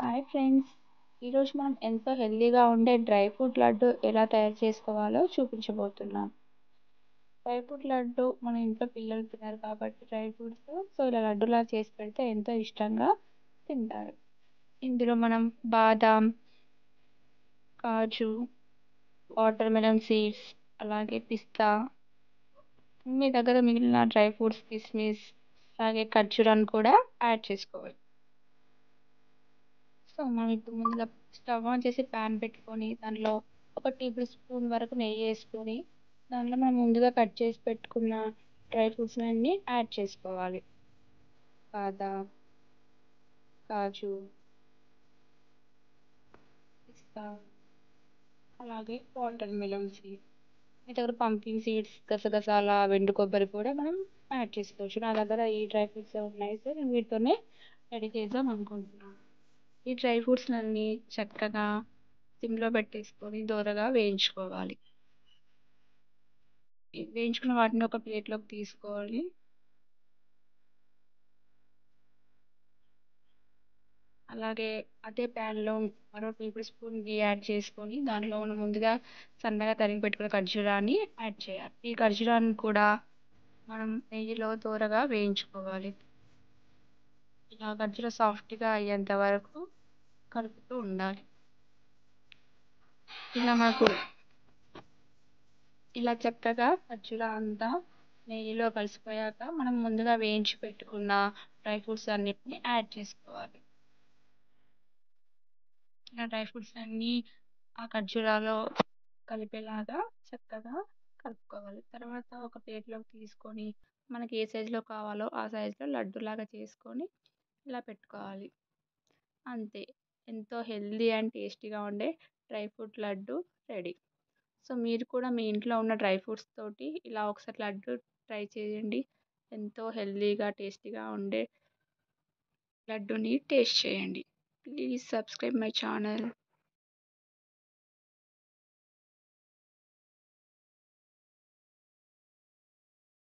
Hi friends! ఈరోజు మనం ఎంతో హెల్తీగా ఉండే డ్రై ఫ్రూట్ లడ్డు ఎలా తయారు చేసుకోవాలో చూపించబోతున్నాం. డ్రై ఫ్రూట్ లడ్డు మన ఇంట్లో పిల్లలు తినరు కాబట్టి డ్రై ఫ్రూట్స్ ఇలా లడ్డులా చేసి పెడితే ఎంతో ఇష్టంగా తింటారు. ఇందులో మనం బాదాం, కాజు, వాటర్ మెలన్ సీడ్స్, అలాగే పిస్తా, మీ దగ్గర మిగిలిన డ్రై ఫ్రూట్స్, కిస్మిస్, అలాగే ఖర్జూరాన్ని కూడా యాడ్ చేసుకోవాలి. మనం ఇప్పుడు ముందుగా స్టవ్ ఆన్ చేసి ప్యాన్ పెట్టుకొని దాంట్లో ఒక టేబుల్ స్పూన్ వరకు నెయ్యి వేసుకొని దాంట్లో మనం ముందుగా కట్ చేసి పెట్టుకున్న డ్రై ఫ్రూట్స్ అన్నీ యాడ్ చేసుకోవాలి. బాదాం, కాజు, పిస్తా, అలాగే వాటర్ మిలన్ సీడ్స్. మీ దగ్గర పంకిన్ సీడ్స్, గసగసాల, వెండు కొబ్బరి కూడా మనం యాడ్ చేసుకోవచ్చు. నా దగ్గర ఈ డ్రై ఫ్రూట్స్ ఉన్నాయి సార్, నేను వీటితోనే రెడీ చేద్దాం అనుకుంటున్నాను. ఈ డ్రై ఫ్రూట్స్ అన్నీ చక్కగా సిమ్లో పెట్టేసుకొని దోరగా వేయించుకోవాలి. వేయించుకున్న వాటిని ఒక ప్లేట్లోకి తీసుకోవాలి. అలాగే అదే ప్యాన్లో మరో టేబుల్ స్పూన్ గీ యాడ్ చేసుకొని దాంట్లో మనం ముందుగా సన్నగా తరిగి పెట్టుకున్న ఖర్జూరాన్ని యాడ్ చేయాలి. ఈ ఖర్జూరాన్ని కూడా మనం నెయ్యిలో దోరగా వేయించుకోవాలి. ఇలా ఖర్జూరం సాఫ్ట్గా అయ్యేంత వరకు కలుపుతూ ఉండాలి. ఇలా చక్కగా ఖర్జూరం అంతా నెయ్యిలో కలిసిపోయాక మనం ముందుగా వేయించి పెట్టుకున్న డ్రై ఫ్రూట్స్ అన్నిటిని యాడ్ చేసుకోవాలి. ఇలా డ్రై ఫ్రూట్స్ అన్నీ ఆ ఖర్జూరాలో కలిపేలాగా చక్కగా కలుపుకోవాలి. తర్వాత ఒక ప్లేట్లోకి తీసుకొని మనకి ఏ సైజులో కావాలో ఆ సైజులో లడ్డూలాగా చేసుకొని ఇలా పెట్టుకోవాలి. అంతే, ఎంతో హెల్దీ అండ్ టేస్టీగా ఉండే డ్రై ఫ్రూట్ లడ్డు రెడీ. మీరు కూడా మీ ఇంట్లో ఉన్న డ్రై ఫ్రూట్స్ తోటి ఇలా ఒకసారి లడ్డు ట్రై చేయండి. ఎంతో హెల్దీగా టేస్టీగా ఉండే లడ్డూని టేస్ట్ చేయండి. Please subscribe my channel.